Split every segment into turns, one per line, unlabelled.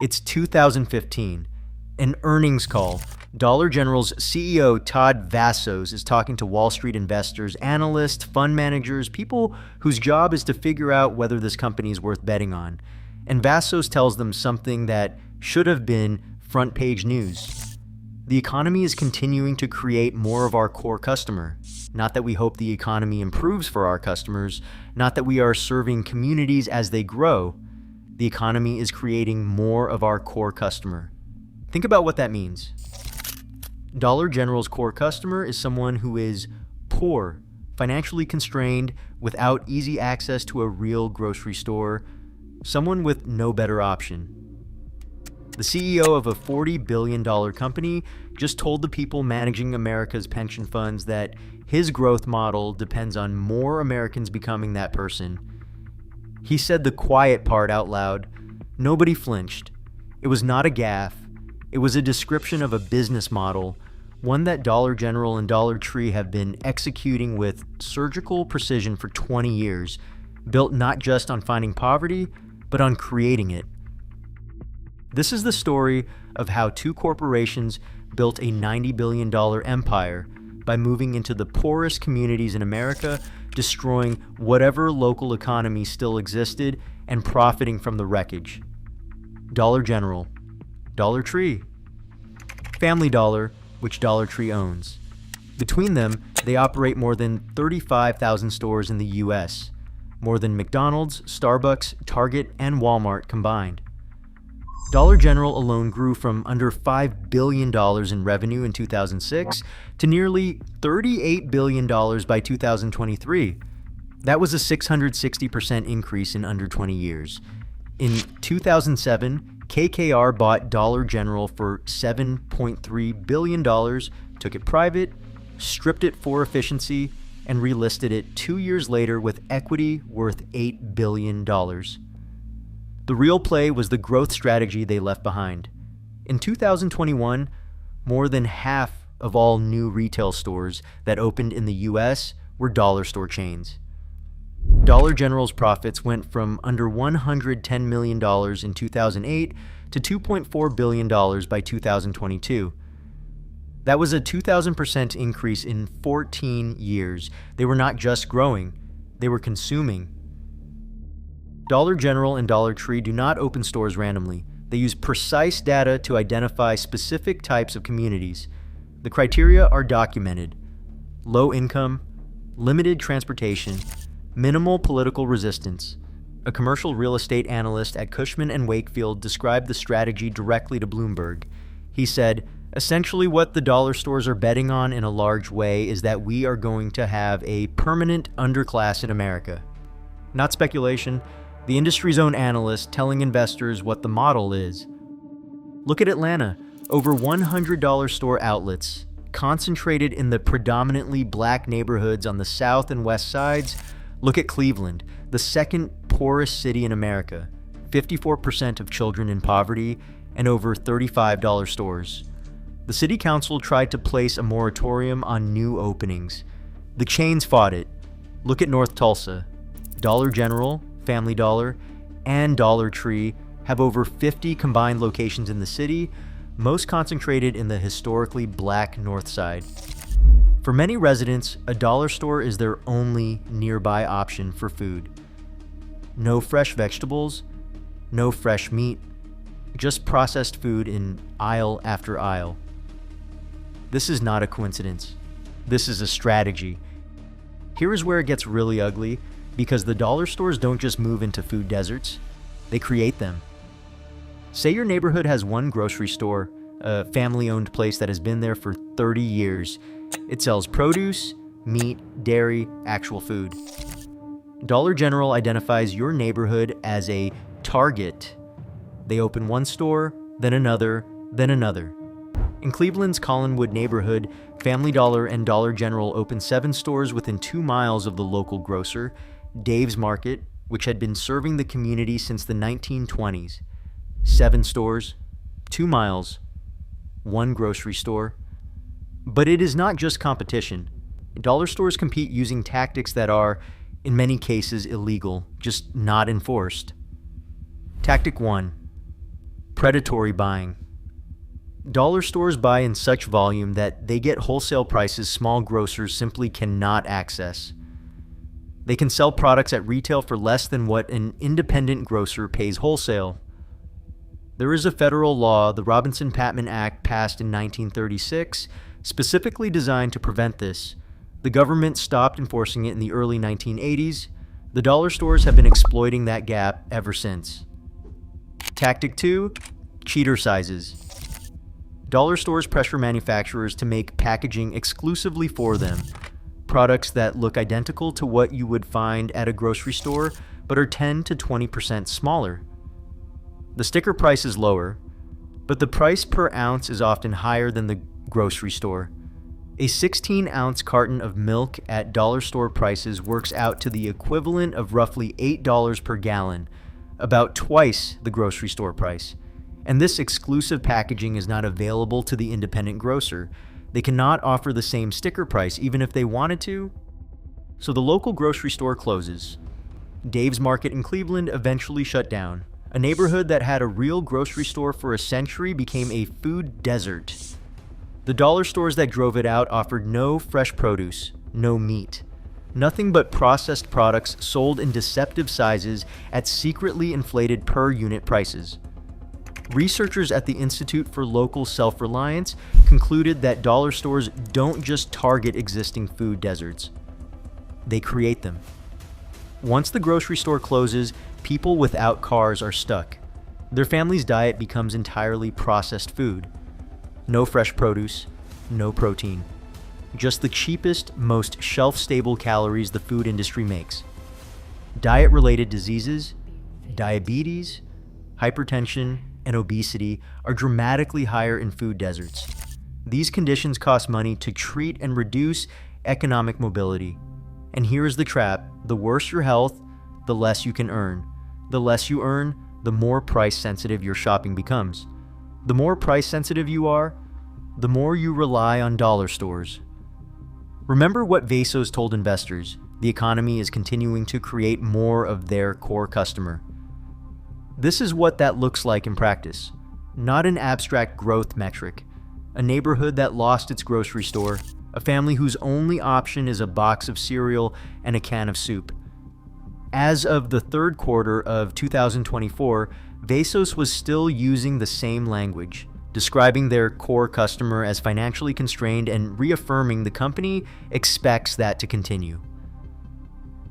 It's 2015. An earnings call. Dollar General's CEO Todd Vassos is talking to Wall Street investors, analysts, fund managers, people whose job is to figure out whether this company is worth betting on. And Vassos tells them something that should have been front page news. The economy is continuing to create more of our core customer. Not that we hope the economy improves for our customers, not that we are serving communities as they grow. The economy is creating more of our core customer. Think about what that means. Dollar General's core customer is someone who is poor, financially constrained, without easy access to a real grocery store, someone with no better option. The CEO of a $40 billion company just told the people managing America's pension funds that his growth model depends on more Americans becoming that person. He said the quiet part out loud. Nobody flinched. It was not a gaffe. It was a description of a business model, one that Dollar General and Dollar Tree have been executing with surgical precision for 20 years, built not just on finding poverty, but on creating it. This is the story of how two corporations built a $90 billion empire by moving into the poorest communities in America, destroying whatever local economy still existed, and profiting from the wreckage. Dollar General, Dollar Tree, Family Dollar, which Dollar Tree owns. Between them, they operate more than 35,000 stores in the U.S., more than McDonald's, Starbucks, Target, and Walmart combined. Dollar General alone grew from under $5 billion in revenue in 2006 to nearly $38 billion by 2023. That was a 660% increase in under 20 years. In 2007, KKR bought Dollar General for $7.3 billion, took it private, stripped it for efficiency, and relisted it 2 years later with equity worth $8 billion. The real play was the growth strategy they left behind. In 2021, more than half of all new retail stores that opened in the U.S. were dollar store chains. Dollar General's profits went from under $110 million in 2008 to $2.4 billion by 2022. That was a 2,000% increase in 14 years. They were not just growing, they were consuming. Dollar General and Dollar Tree do not open stores randomly. They use precise data to identify specific types of communities. The criteria are documented: low income, limited transportation, minimal political resistance. A commercial real estate analyst at Cushman & Wakefield described the strategy directly to Bloomberg. He said, "Essentially what the dollar stores are betting on in a large way is that we are going to have a permanent underclass in America." Not speculation, the industry's own analyst telling investors what the model is. Look at Atlanta, over $100 store outlets, concentrated in the predominantly black neighborhoods on the south and west sides. Look at Cleveland, the second poorest city in America, 54% of children in poverty, and over $35 stores. The city council tried to place a moratorium on new openings. The chains fought it. Look at North Tulsa. Dollar General, Family Dollar, and Dollar Tree have over 50 combined locations in the city, most concentrated in the historically black North Side. For many residents, a dollar store is their only nearby option for food. No fresh vegetables, no fresh meat, just processed food in aisle after aisle. This is not a coincidence. This is a strategy. Here is where it gets really ugly, because the dollar stores don't just move into food deserts, they create them. Say your neighborhood has one grocery store, a family-owned place that has been there for 30 years. It sells produce, meat, dairy, actual food. Dollar General identifies your neighborhood as a target. They open one store, then another, then another. In Cleveland's Collinwood neighborhood, Family Dollar and Dollar General opened 7 stores within 2 miles of the local grocer, Dave's Market, which had been serving the community since the 1920s. 7 stores, 2 miles, 1 grocery store. But it is not just competition. Dollar stores compete using tactics that are, in many cases, illegal, just not enforced. Tactic 1. Predatory buying. Dollar stores buy in such volume that they get wholesale prices small grocers simply cannot access. They can sell products at retail for less than what an independent grocer pays wholesale. There is a federal law, the Robinson-Patman Act, passed in 1936, specifically designed to prevent this. The government stopped enforcing it in the early 1980s. The dollar stores have been exploiting that gap ever since. Tactic 2: cheater sizes. Dollar stores pressure manufacturers to make packaging exclusively for them. Products that look identical to what you would find at a grocery store, but are 10 to 20% smaller. The sticker price is lower, but the price per ounce is often higher than the grocery store. A 16-ounce carton of milk at dollar store prices works out to the equivalent of roughly $8 per gallon, about twice the grocery store price. And this exclusive packaging is not available to the independent grocer. They cannot offer the same sticker price even if they wanted to. So the local grocery store closes. Dave's Market in Cleveland eventually shut down. A neighborhood that had a real grocery store for a century became a food desert. The dollar stores that drove it out offered no fresh produce, no meat. Nothing but processed products sold in deceptive sizes at secretly inflated per-unit prices. Researchers at the Institute for Local Self-Reliance concluded that dollar stores don't just target existing food deserts. They create them. Once the grocery store closes, people without cars are stuck. Their family's diet becomes entirely processed food. No fresh produce, no protein. Just the cheapest, most shelf-stable calories the food industry makes. Diet-related diseases, diabetes, hypertension, and obesity are dramatically higher in food deserts. These conditions cost money to treat and reduce economic mobility. And here is the trap: the worse your health, the less you can earn. The less you earn, the more price-sensitive your shopping becomes. The more price-sensitive you are, the more you rely on dollar stores. Remember what Vasos told investors: the economy is continuing to create more of their core customer. This is what that looks like in practice. Not an abstract growth metric. A neighborhood that lost its grocery store. A family whose only option is a box of cereal and a can of soup. As of the third quarter of 2024, Vasos was still using the same language, describing their core customer as financially constrained and reaffirming the company expects that to continue.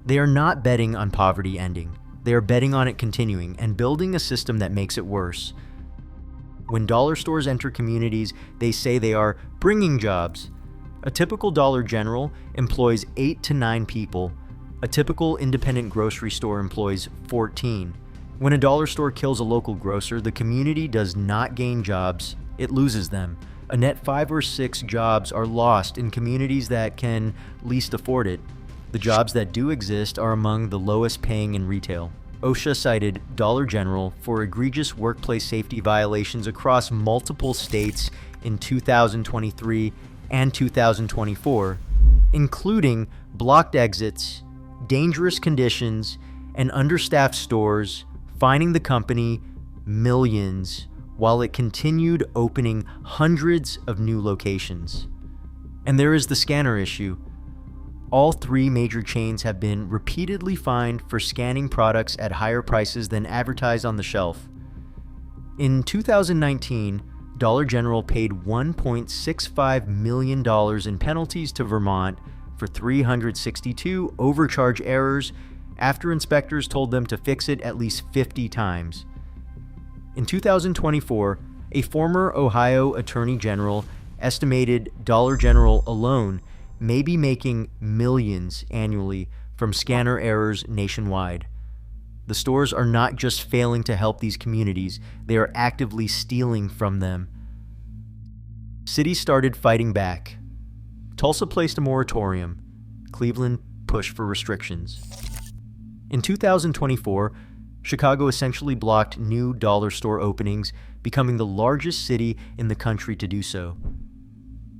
They are not betting on poverty ending. They are betting on it continuing and building a system that makes it worse. When dollar stores enter communities, they say they are bringing jobs. A typical Dollar General employs 8 to 9 people. A typical independent grocery store employs 14. When a dollar store kills a local grocer, the community does not gain jobs, it loses them. A net 5 or 6 jobs are lost in communities that can least afford it. The jobs that do exist are among the lowest paying in retail. OSHA cited Dollar General for egregious workplace safety violations across multiple states in 2023 and 2024, including blocked exits, dangerous conditions, and understaffed stores, fining the company millions while it continued opening hundreds of new locations. And there is the scanner issue. All 3 major chains have been repeatedly fined for scanning products at higher prices than advertised on the shelf. In 2019, Dollar General paid $1.65 million in penalties to Vermont for 362 overcharge errors after inspectors told them to fix it at least 50 times. In 2024, a former Ohio Attorney General estimated Dollar General alone may be making millions annually from scanner errors nationwide. The stores are not just failing to help these communities, they are actively stealing from them. Cities started fighting back. Tulsa placed a moratorium. Cleveland pushed for restrictions. In 2024, Chicago essentially blocked new dollar store openings, becoming the largest city in the country to do so.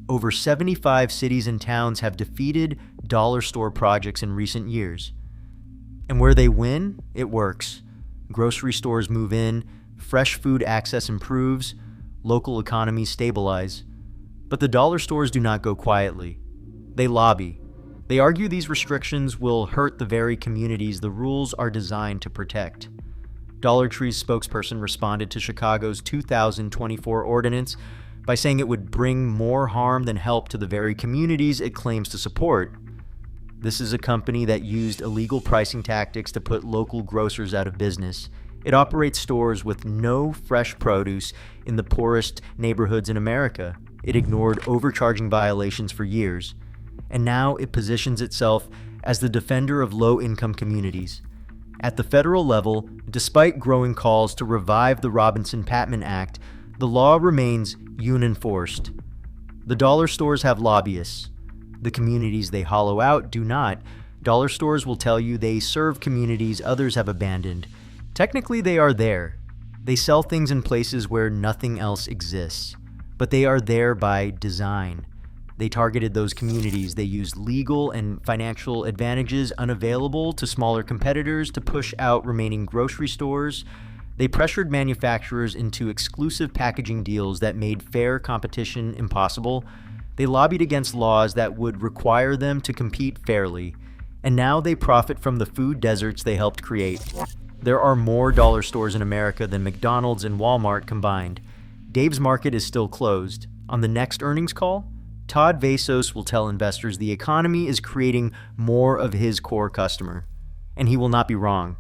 Over 75 cities and towns have defeated dollar store projects in recent years. And where they win, it works. Grocery stores move in, fresh food access improves, local economies stabilize. But the dollar stores do not go quietly. They lobby. They argue these restrictions will hurt the very communities the rules are designed to protect. Dollar Tree's spokesperson responded to Chicago's 2024 ordinance by saying it would bring more harm than help to the very communities it claims to support. This is a company that used illegal pricing tactics to put local grocers out of business. It operates stores with no fresh produce in the poorest neighborhoods in America. It ignored overcharging violations for years. And now it positions itself as the defender of low-income communities. At the federal level, despite growing calls to revive the Robinson-Patman Act, the law remains unenforced. The dollar stores have lobbyists. The communities they hollow out do not. Dollar stores will tell you they serve communities others have abandoned. Technically, they are there. They sell things in places where nothing else exists. But they are there by design. They targeted those communities. They used legal and financial advantages unavailable to smaller competitors to push out remaining grocery stores. They pressured manufacturers into exclusive packaging deals that made fair competition impossible. They lobbied against laws that would require them to compete fairly. And now they profit from the food deserts they helped create. There are more dollar stores in America than McDonald's and Walmart combined. Dave's Market is still closed. On the next earnings call, Todd Vasos will tell investors the economy is creating more of his core customer. And he will not be wrong.